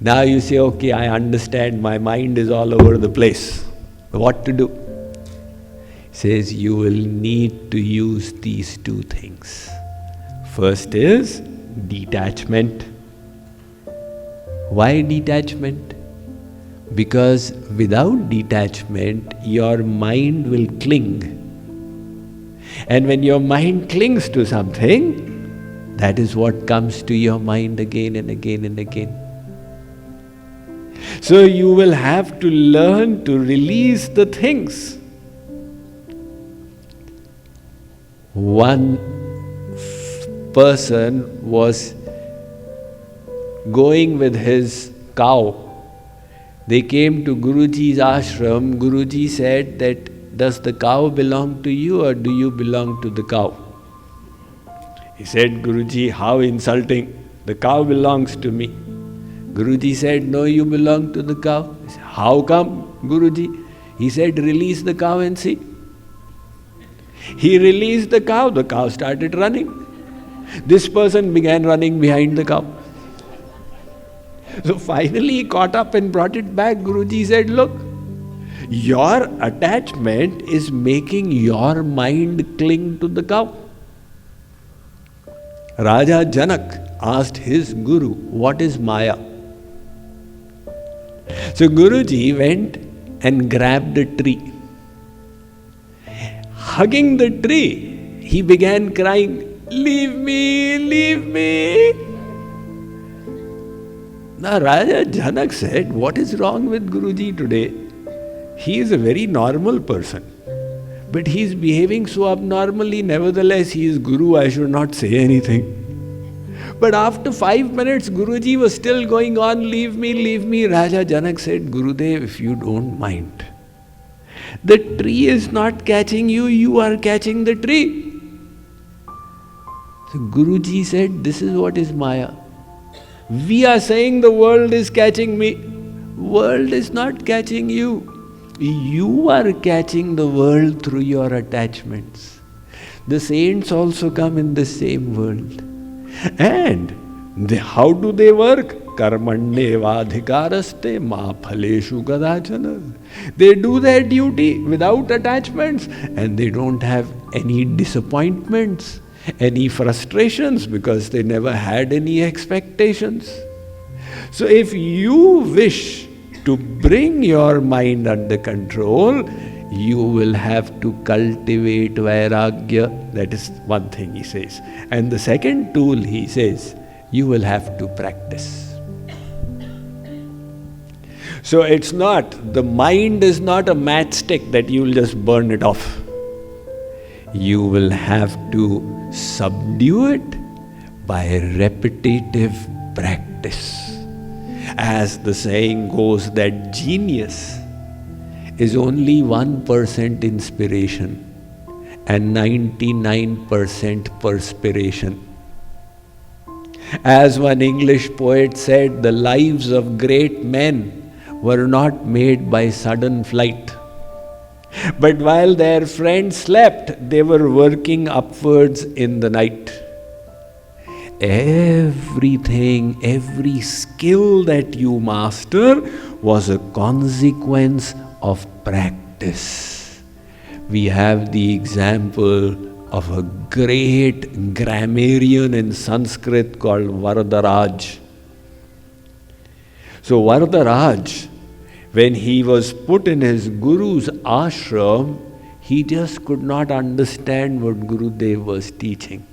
Now you say, okay, I understand, my mind is all over the place. What to do? He says, you will need to use these two things. First is detachment. Why detachment? Because without detachment, your mind will cling. And when your mind clings to something, that is what comes to your mind again and again and again. So you will have to learn to release the things. One person was going with his cow. They came to Guruji's ashram. Guruji said that, does the cow belong to you or do you belong to the cow? He said, Guruji, how insulting. The cow belongs to me. Guruji said, no, you belong to the cow. He said, how come, Guruji? He said, release the cow and see. He released the cow started running. This person began running behind the cow. So finally he caught up and brought it back. Guruji said, look, your attachment is making your mind cling to the cow. Raja Janak asked his guru, what is Maya? So Guruji went and grabbed a tree. Hugging the tree, he began crying, leave me, leave me. Now Raja Janak said, what is wrong with Guruji today? He is a very normal person, but he is behaving so abnormally. Nevertheless, he is Guru, I should not say anything. But after 5 minutes, Guruji was still going on, leave me, leave me. Raja Janak said, Gurudev, if you don't mind, the tree is not catching you, you are catching the tree. So Guruji said, this is what is Maya. We are saying the world is catching me. World is not catching you. You are catching the world through your attachments. The saints also come in the same world. And how do they work? Karmanyevadhikaraste ma phaleshu gadachana. They do their duty without attachments and they don't have any disappointments, any frustrations because they never had any expectations. So if you wish to bring your mind under control, you will have to cultivate vairagya. That is one thing he says. And the second tool he says, you will have to practice. So it's not, the mind is not a matchstick that you will just burn it off. You will have to subdue it by repetitive practice. As the saying goes, that genius is only 1% inspiration and 99% perspiration. As one English poet said, the lives of great men were not made by sudden flight. But while their friends slept, they were working upwards in the night. Everything, every skill that you master was a consequence of practice. We have the example of a great grammarian in Sanskrit called Varadaraj. So Varadaraj, when he was put in his Guru's ashram, he just could not understand what Gurudev was teaching.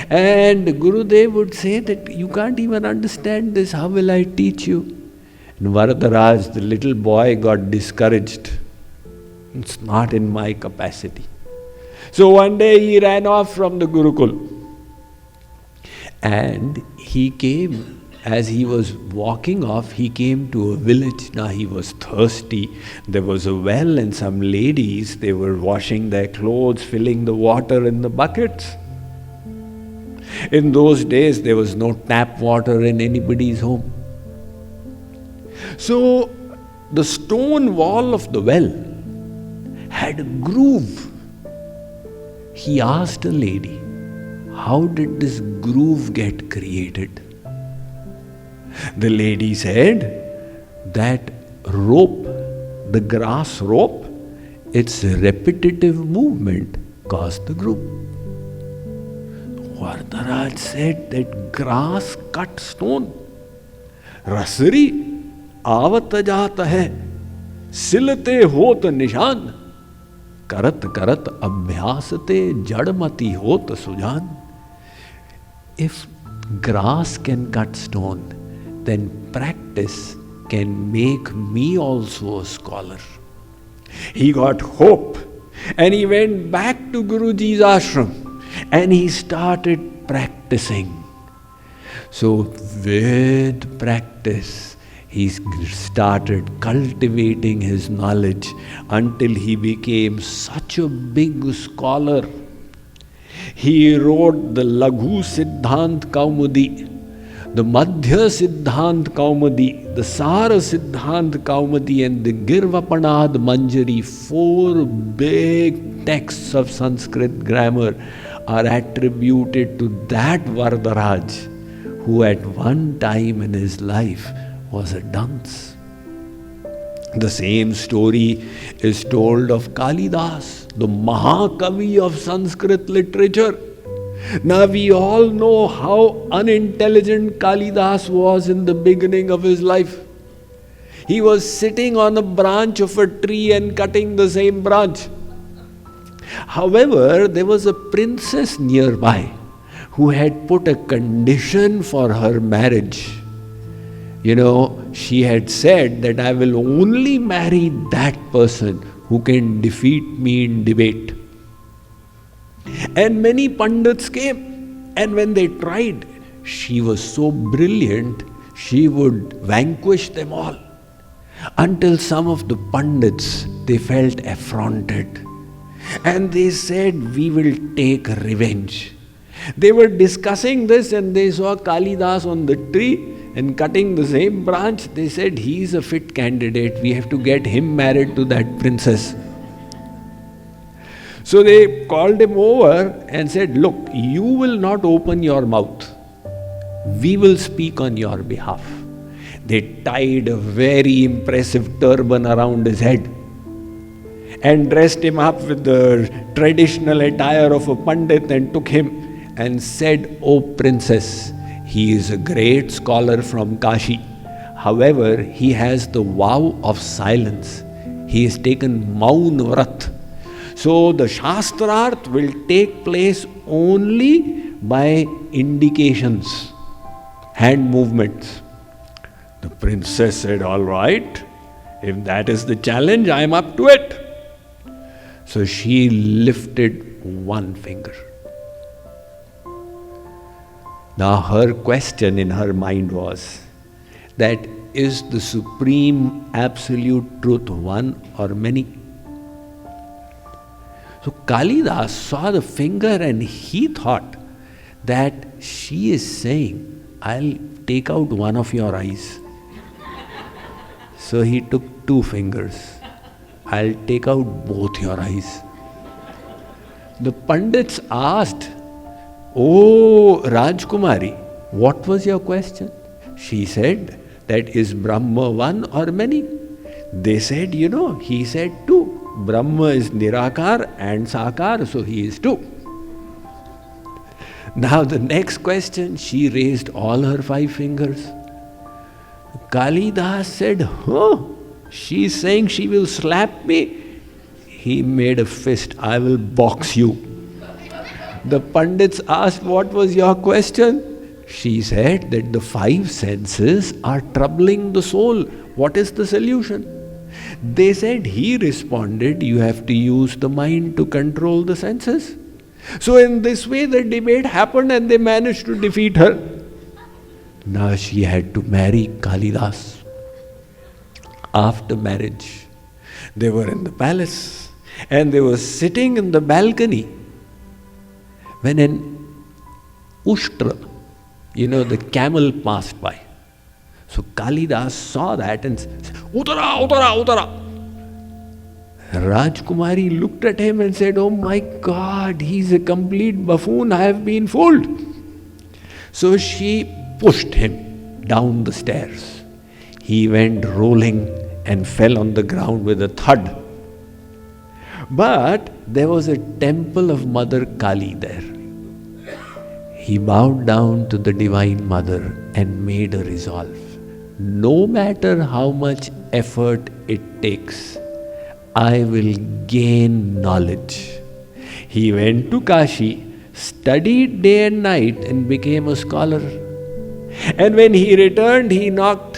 And Gurudev would say that you can't even understand this, how will I teach you? And Varadaraj, the little boy, got discouraged. It's not in my capacity. So one day he ran off from the Gurukul. And he came, as he was walking off, he came to a village. Now he was thirsty. There was a well and some ladies, they were washing their clothes, filling the water in the buckets. In those days, there was no tap water in anybody's home. So the stone wall of the well had a groove. He asked a lady, how did this groove get created? The lady said, that rope, the grass rope, its repetitive movement caused the group. Vardharaj said that grass cut stone. Rasari avat jata hai, silate hot nishan, karat karat abhyasate jadmati hot sujan. If grass can cut stone, then practice can make me also a scholar. He got hope and he went back to Guruji's ashram and he started practicing. So with practice, he started cultivating his knowledge until he became such a big scholar. He wrote the Laghu Siddhant Kaumudi, the Madhya Siddhant Kaumudi, the Sara Siddhant Kaumudi and the Girvapanad Manjari. 4 big texts of Sanskrit grammar are attributed to that Vardharaj, who at one time in his life was a dunce. The same story is told of Kalidas, the Mahakavi of Sanskrit literature. Now we all know how unintelligent Kalidas was in the beginning of his life. He was sitting on a branch of a tree and cutting the same branch. However, there was a princess nearby who had put a condition for her marriage. You know, she had said that I will only marry that person who can defeat me in debate. And many Pandits came, and when they tried, she was so brilliant, she would vanquish them all. Until some of the Pandits, they felt affronted. And they said, we will take revenge. They were discussing this and they saw Kalidas on the tree and cutting the same branch. They said, he is a fit candidate, we have to get him married to that princess. So they called him over and said, look, you will not open your mouth. We will speak on your behalf. They tied a very impressive turban around his head and dressed him up with the traditional attire of a Pandit and took him and said, O princess, he is a great scholar from Kashi. However, he has the vow of silence. He has taken Maun Vrat. So the Shastrarth will take place only by indications, hand movements. The princess said, all right, if that is the challenge, I am up to it. So she lifted one finger. Now her question in her mind was that is the supreme absolute truth one or many? So Kalidas saw the finger and he thought that she is saying, I'll take out one of your eyes. So he took 2 fingers. I'll take out both your eyes. The Pandits asked, Oh Rajkumari, what was your question? She said, that is Brahma one or many? They said, he said 2. Brahma is Nirakar and Sakar, so he is 2. Now the next question, she raised all her 5 fingers. Kalidas said, she is saying she will slap me. He made a fist, I will box you. The Pandits asked, what was your question? She said that the 5 senses are troubling the soul. What is the solution? They said, he responded, you have to use the mind to control the senses. So in this way the debate happened and they managed to defeat her. Now she had to marry Kalidas. After marriage, they were in the palace and they were sitting in the balcony when an Ushtra, the camel passed by. So Kalidas saw that and said, Uttara, Uttara, Uttara. Rajkumari looked at him and said, oh my God, he's a complete buffoon, I have been fooled. So she pushed him down the stairs. He went rolling and fell on the ground with a thud. But there was a temple of Mother Kali there. He bowed down to the Divine Mother and made a resolve. No matter how much effort it takes, I will gain knowledge. He went to Kashi, studied day and night, and became a scholar. And when he returned, he knocked.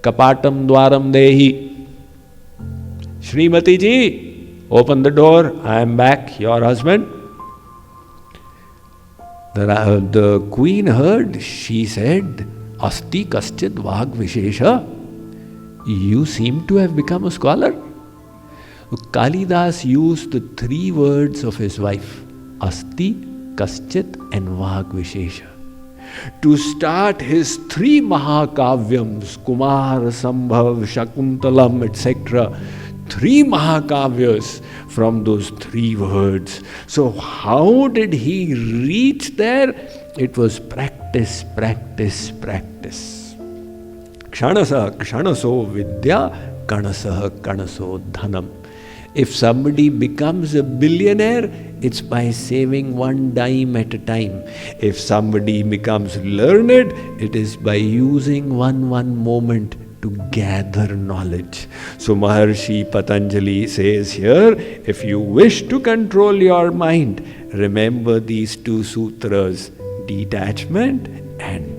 Kapatam dwaram dehi. Srimati ji, open the door. I am back, your husband. The queen heard. She said, Asti kaschid vag vishesha. You seem to have become a scholar. Kalidas used the 3 words of his wife, Asti, Kaschit and Vag Vishesha, to start his 3 Mahakavyams, Kumar, Sambhav, Shakuntalam, etc. 3 Mahakavyas from those 3 words. So how did he reach there? It was practice, practice, practice. Kshanasa, Kshanaso Vidya, Kanasah, Kanaso Dhanam. If somebody becomes a billionaire, it's by saving 1 dime at a time. If somebody becomes learned, it is by using one moment to gather knowledge. So Maharshi Patanjali says here, if you wish to control your mind, remember these 2 sutras, detachment and